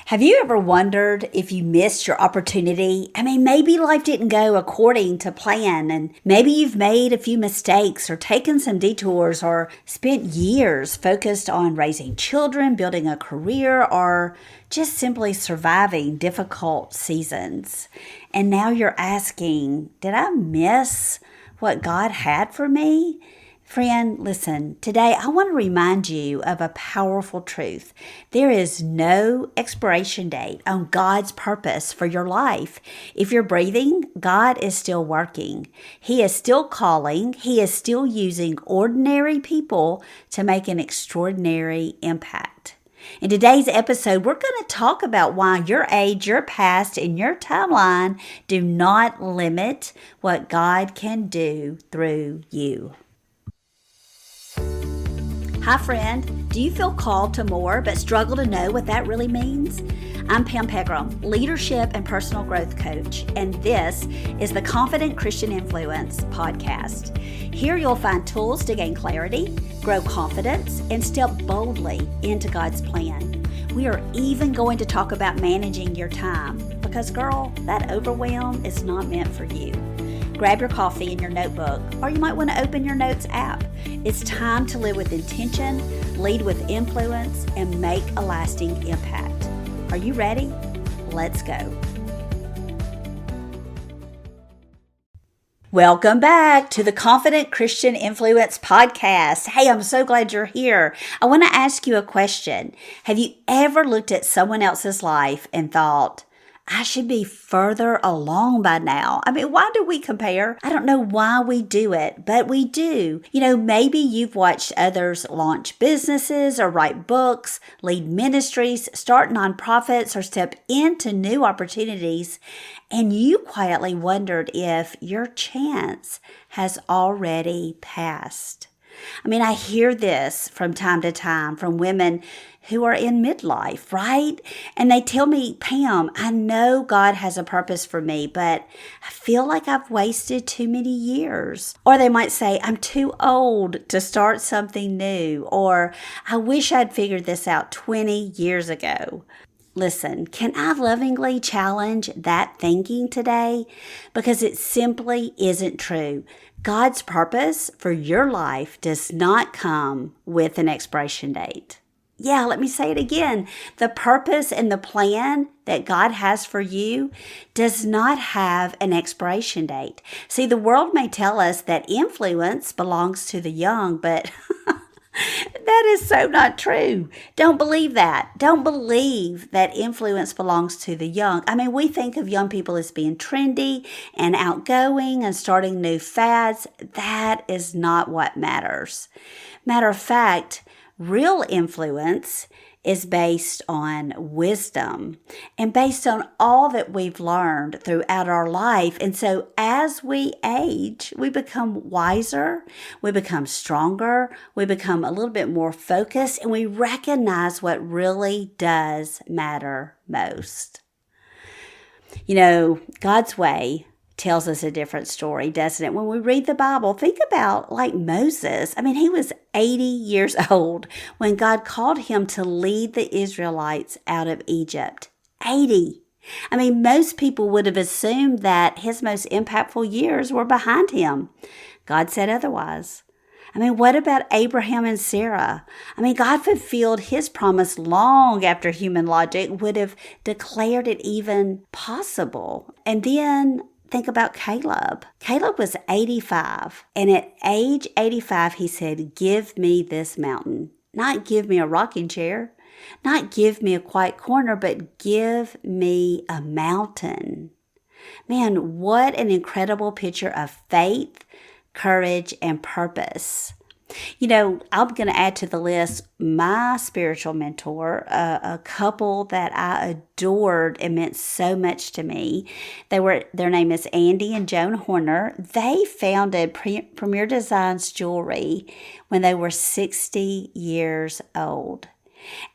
Have you ever wondered if you missed your opportunity? Maybe life didn't go according to plan, and maybe you've made a few mistakes or taken some detours or spent years focused on raising children, building a career, or just simply surviving difficult seasons. And now you're asking, did I miss what God had for me? Friend, listen, today I want to remind you of a powerful truth. There is no expiration date on God's purpose for your life. If you're breathing, God is still working. He is still calling. He is still using ordinary people to make an extraordinary impact. In today's episode, we're going to talk about why your age, your past, and your timeline do not limit what God can do through you. Hi friend, do you feel called to more but struggle to know what that really means? I'm Pam Pegram, leadership and personal growth coach, and this is the Confident Christian Influence podcast. Here you'll find tools to gain clarity, grow confidence, and step boldly into God's plan. We are even going to talk about managing your time because, girl, that overwhelm is not meant for you. Grab your coffee and your notebook, or you might want to open your notes app. It's time to live with intention, lead with influence, and make a lasting impact. Are you ready? Let's go. Welcome back to the Confident Christian Influence podcast. Hey, I'm so glad you're here. I want to ask you a question. Have you ever looked at someone else's life and thought, I should be further along by now? Why do we compare? I don't know why we do it, but we do. Maybe you've watched others launch businesses or write books, lead ministries, start nonprofits, or step into new opportunities, and you quietly wondered if your chance has already passed. I hear this from time to time from women who are in midlife, right? And they tell me, Pam, I know God has a purpose for me, but I feel like I've wasted too many years. Or they might say, I'm too old to start something new. Or I wish I'd figured this out 20 years ago. Listen, can I lovingly challenge that thinking today? Because it simply isn't true. God's purpose for your life does not come with an expiration date. Yeah, let me say it again. The purpose and the plan that God has for you does not have an expiration date. See, the world may tell us that influence belongs to the young, but that is so not true. Don't believe that. Don't believe that influence belongs to the young. We think of young people as being trendy and outgoing and starting new fads. That is not what matters. Matter of fact, real influence is based on wisdom and based on all that we've learned throughout our life. And so as we age, we become wiser, we become stronger, we become a little bit more focused, and we recognize what really does matter most. God's way tells us a different story, doesn't it? When we read the Bible, think about like Moses. He was 80 years old when God called him to lead the Israelites out of Egypt. 80. Most people would have assumed that his most impactful years were behind him. God said otherwise. What about Abraham and Sarah? God fulfilled his promise long after human logic would have declared it even possible. And then think about Caleb. Caleb was 85, and at age 85, he said, give me this mountain. Not give me a rocking chair, not give me a quiet corner, but give me a mountain. Man, what an incredible picture of faith, courage, and purpose. I'm going to add to the list my spiritual mentor, a couple that I adored and meant so much to me. Their name is Andy and Joan Horner. They founded Premier Designs Jewelry when they were 60 years old.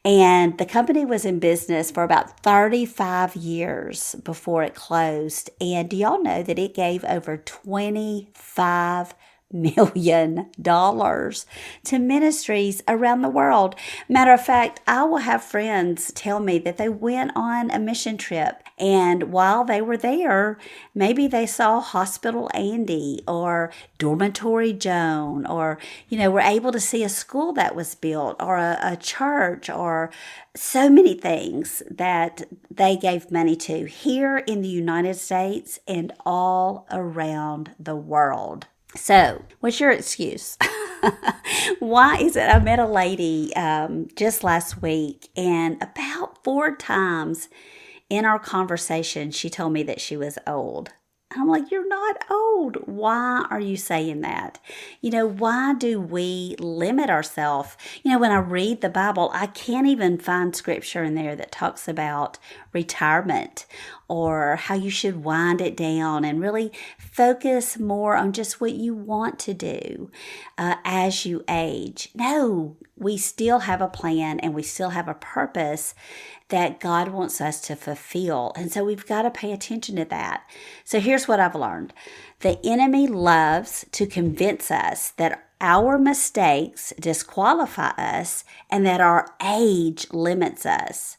And the company was in business for about 35 years before it closed. And do y'all know that it gave over $25 million to ministries around the world. Matter of fact, I will have friends tell me that they went on a mission trip, and while they were there, maybe they saw Hospital Andy or Dormitory Joan, or, were able to see a school that was built, or a church, or so many things that they gave money to here in the United States and all around the world. So, what's your excuse? Why is it? I met a lady just last week, and about 4 times in our conversation, she told me that she was old. I'm like, you're not old. Why are you saying that? Why do we limit ourselves? When I read the Bible, I can't even find scripture in there that talks about retirement or how you should wind it down and really focus more on just what you want to do as you age. No, we still have a plan and we still have a purpose that God wants us to fulfill. And so we've got to pay attention to that. So here's what I've learned. The enemy loves to convince us that our mistakes disqualify us and that our age limits us.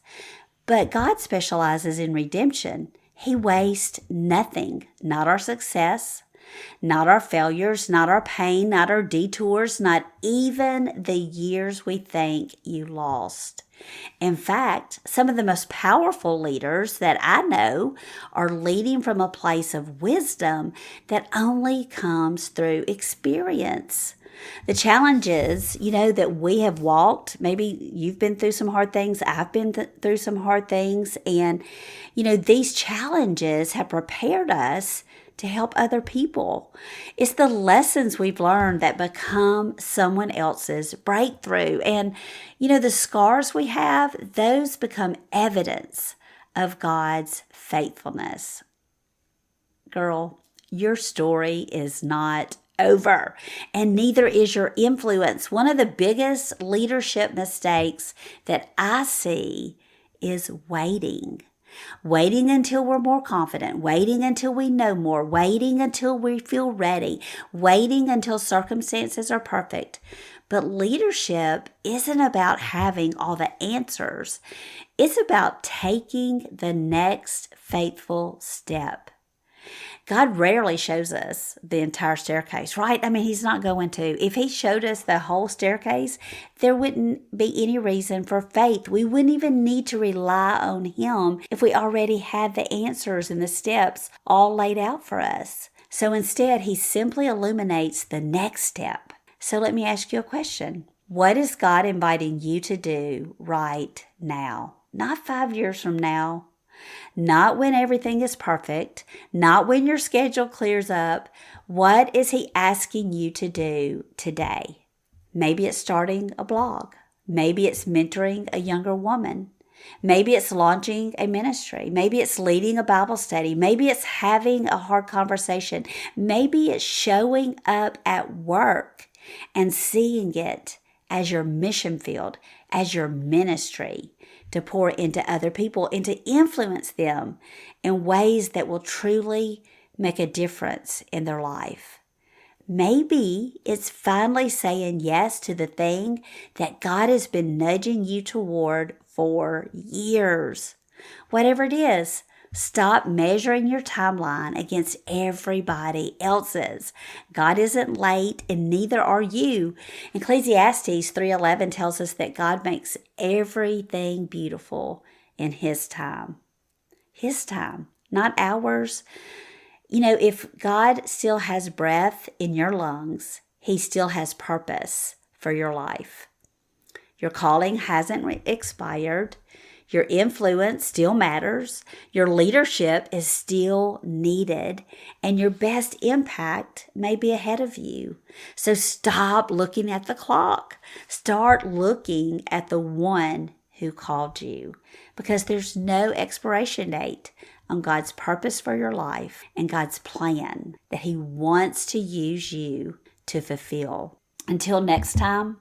But God specializes in redemption. He wastes nothing, not our success, not our failures, not our pain, not our detours, not even the years we think you lost. In fact, some of the most powerful leaders that I know are leading from a place of wisdom that only comes through experience. The challenge is, that we have walked. Maybe you've been through some hard things. I've been through some hard things. And, these challenges have prepared us to help other people. It's the lessons we've learned that become someone else's breakthrough. And, the scars we have, those become evidence of God's faithfulness. Girl, your story is not over, and neither is your influence. One of the biggest leadership mistakes that I see is waiting. Waiting until we're more confident, waiting until we know more, waiting until we feel ready, waiting until circumstances are perfect. But leadership isn't about having all the answers. It's about taking the next faithful step. God rarely shows us the entire staircase, right? He's not going to. If he showed us the whole staircase, there wouldn't be any reason for faith. We wouldn't even need to rely on him if we already had the answers and the steps all laid out for us. So instead, he simply illuminates the next step. So let me ask you a question. What is God inviting you to do right now? Not 5 years from now. Not when everything is perfect, not when your schedule clears up. What is he asking you to do today? Maybe it's starting a blog. Maybe it's mentoring a younger woman. Maybe it's launching a ministry. Maybe it's leading a Bible study. Maybe it's having a hard conversation. Maybe it's showing up at work and seeing it as your mission field, as your ministry, to pour into other people and to influence them in ways that will truly make a difference in their life. Maybe it's finally saying yes to the thing that God has been nudging you toward for years. Whatever it is, stop measuring your timeline against everybody else's. God isn't late, and neither are you. Ecclesiastes 3:11 tells us that God makes everything beautiful in his time. His time, not ours. If God still has breath in your lungs, he still has purpose for your life. Your calling hasn't expired. Your influence still matters. Your leadership is still needed. And your best impact may be ahead of you. So stop looking at the clock. Start looking at the one who called you. Because there's no expiration date on God's purpose for your life and God's plan that he wants to use you to fulfill. Until next time,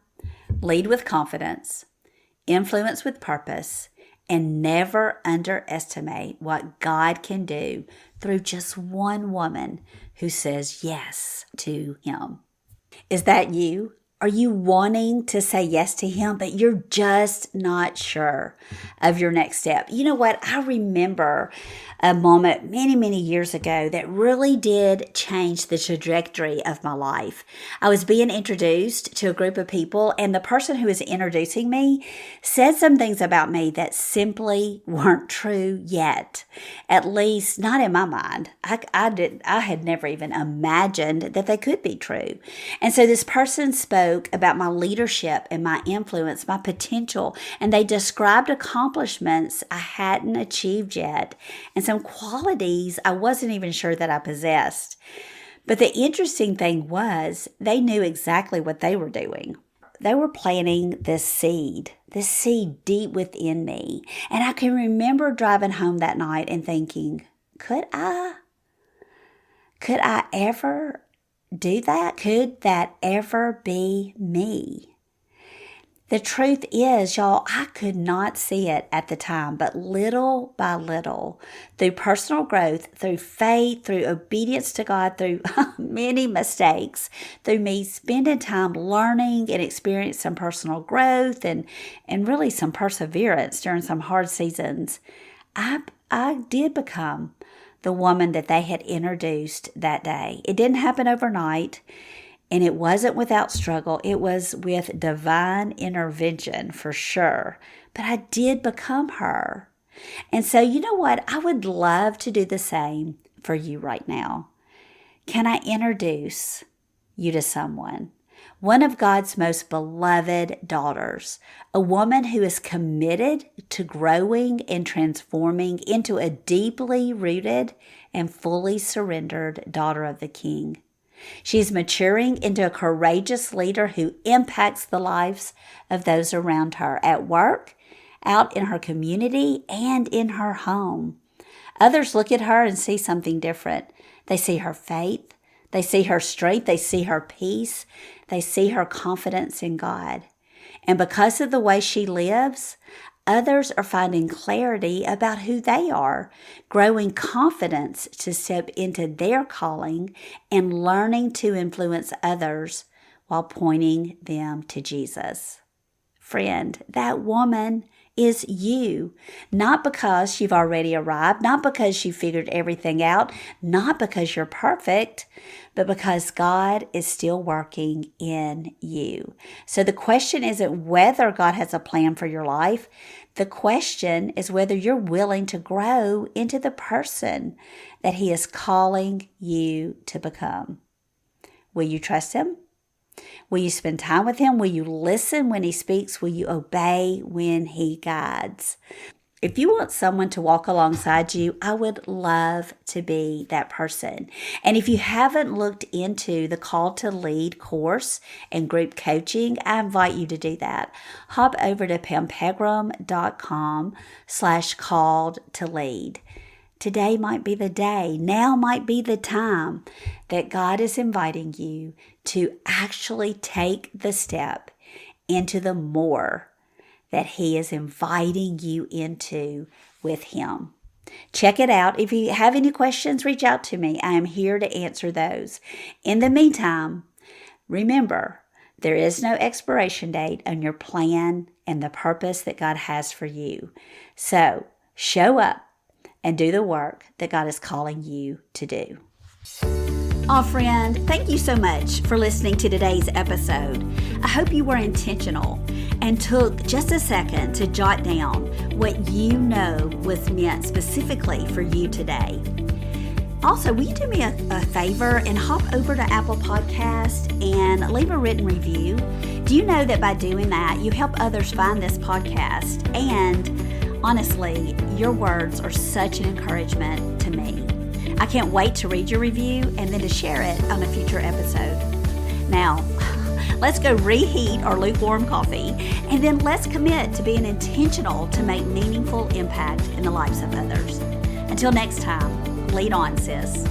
lead with confidence, influence with purpose, and never underestimate what God can do through just one woman who says yes to him. Is that you? Are you wanting to say yes to him, but you're just not sure of your next step? You know what? I remember a moment many, many years ago that really did change the trajectory of my life. I was being introduced to a group of people, and the person who was introducing me said some things about me that simply weren't true yet. At least not in my mind. I had never even imagined that they could be true. And so this person spoke about my leadership and my influence, my potential, and they described accomplishments I hadn't achieved yet and some qualities I wasn't even sure that I possessed. But the interesting thing was they knew exactly what they were doing. They were planting this seed deep within me. And I can remember driving home that night and thinking, could I ever do that? Could that ever be me? The truth is, y'all, I could not see it at the time, but little by little, through personal growth, through faith, through obedience to God, through many mistakes, through me spending time learning and experiencing some personal growth and really some perseverance during some hard seasons, I did become the woman that they had introduced that day. It didn't happen overnight. And it wasn't without struggle. It was with divine intervention for sure. But I did become her. And so, you know what? I would love to do the same for you right now. Can I introduce you to someone? One of God's most beloved daughters, a woman who is committed to growing and transforming into a deeply rooted and fully surrendered daughter of the King. She's maturing into a courageous leader who impacts the lives of those around her at work, out in her community, and in her home. Others look at her and see something different. They see her faith. They see her strength. They see her peace. They see her confidence in God. And because of the way she lives, others are finding clarity about who they are, growing confidence to step into their calling, and learning to influence others while pointing them to Jesus. Friend, that woman is you, not because you've already arrived, not because you figured everything out, not because you're perfect, but because God is still working in you. So the question isn't whether God has a plan for your life. The question is whether you're willing to grow into the person that He is calling you to become. Will you trust Him? Will you spend time with Him? Will you listen when He speaks? Will you obey when He guides? If you want someone to walk alongside you, I would love to be that person. And if you haven't looked into the Call to Lead course and group coaching, I invite you to do that. Hop over to pampegram.com/called to lead. Today might be the day. Now might be the time that God is inviting you to actually take the step into the more that He is inviting you into with Him. Check it out. If you have any questions, reach out to me. I am here to answer those. In the meantime, remember, there is no expiration date on your plan and the purpose that God has for you. So show up and do the work that God is calling you to do. Oh, friend, thank you so much for listening to today's episode. I hope you were intentional and took just a second to jot down what you know was meant specifically for you today. Also, will you do me a favor and hop over to Apple Podcast and leave a written review? Do you know that by doing that, you help others find this podcast? And honestly, your words are such an encouragement to me. I can't wait to read your review and then to share it on a future episode. Now, let's go reheat our lukewarm coffee, and then let's commit to being intentional to make meaningful impact in the lives of others. Until next time, lead on, sis.